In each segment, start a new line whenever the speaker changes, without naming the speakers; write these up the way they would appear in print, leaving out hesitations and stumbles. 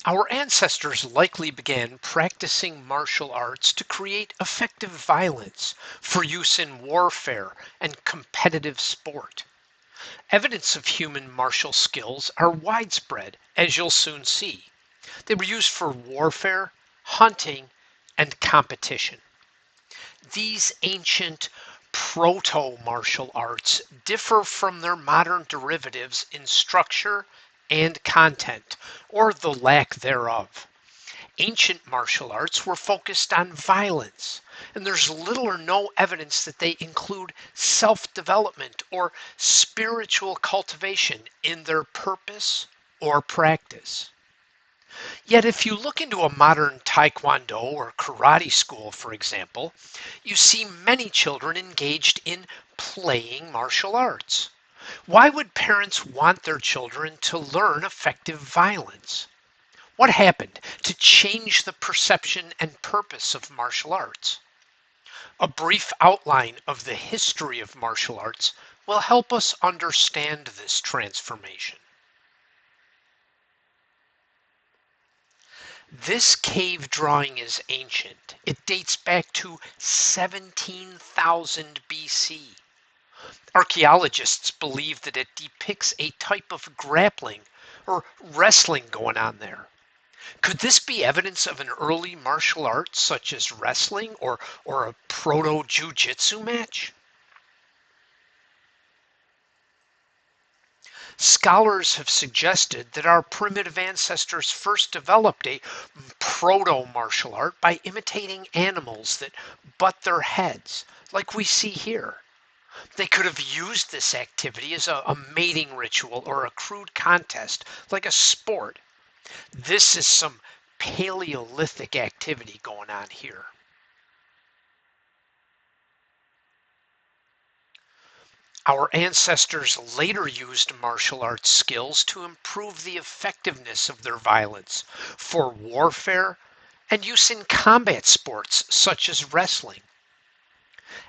Our ancestors likely began practicing martial arts to create effective violence for use in warfare and competitive sport. Evidence of human martial skills are widespread, as you'll soon see. They were used for warfare, hunting, and competition. These ancient proto-martial arts differ from their modern derivatives in structure and content, or the lack thereof. Ancient martial arts were focused on violence, and there's little or no evidence that they include self-development or spiritual cultivation in their purpose or practice. Yet if you look into a modern taekwondo or karate school, for example, you see many children engaged in playing martial arts. Why would parents want their children to learn effective violence? What happened to change the perception and purpose of martial arts? A brief outline of the history of martial arts will help us understand this transformation. This cave drawing is ancient. It dates back to 17,000 BC. Archaeologists believe that it depicts a type of grappling or wrestling going on there. Could this be evidence of an early martial art such as wrestling or a proto jiu-jitsu match? Scholars have suggested that our primitive ancestors first developed a proto-martial art by imitating animals that butt their heads, like we see here. They could have used this activity as a mating ritual or a crude contest, like a sport. This is some Paleolithic activity going on here. Our ancestors later used martial arts skills to improve the effectiveness of their violence for warfare and use in combat sports such as wrestling.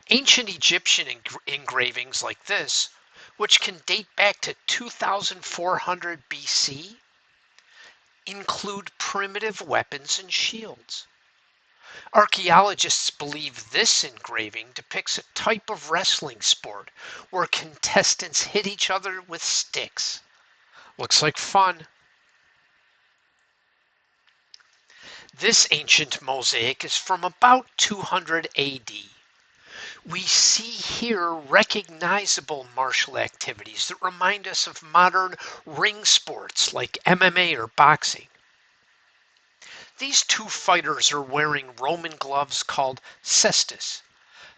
Ancient Egyptian engravings like this, which can date back to 2400 BC, include primitive weapons and shields. Archaeologists believe this engraving depicts a type of wrestling sport where contestants hit each other with sticks. Looks like fun. This ancient mosaic is from about 200 AD. We see here recognizable martial activities that remind us of modern ring sports like MMA or boxing. These two fighters are wearing Roman gloves called cestus,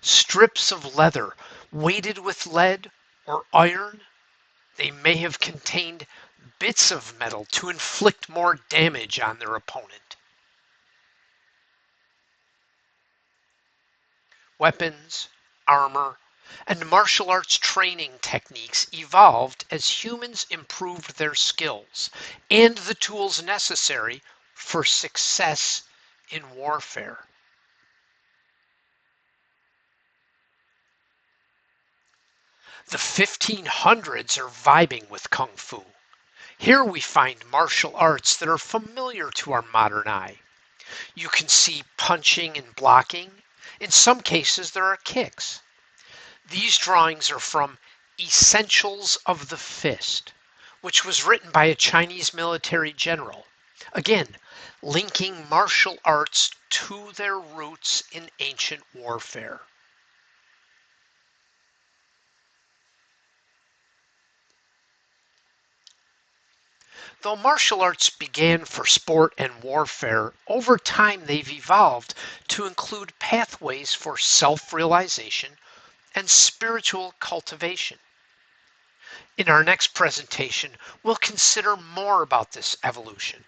strips of leather weighted with lead or iron. They may have contained bits of metal to inflict more damage on their opponent. Weapons, armor, and martial arts training techniques evolved as humans improved their skills and the tools necessary for success in warfare. The 1500s are vibing with Kung Fu. Here we find martial arts that are familiar to our modern eye. You can see punching and blocking. In some cases, there are kicks. These drawings are from Essentials of the Fist, which was written by a Chinese military general. Again, linking martial arts to their roots in ancient warfare. Though martial arts began for sport and warfare, over time they've evolved to include pathways for self-realization and spiritual cultivation. In our next presentation, we'll consider more about this evolution.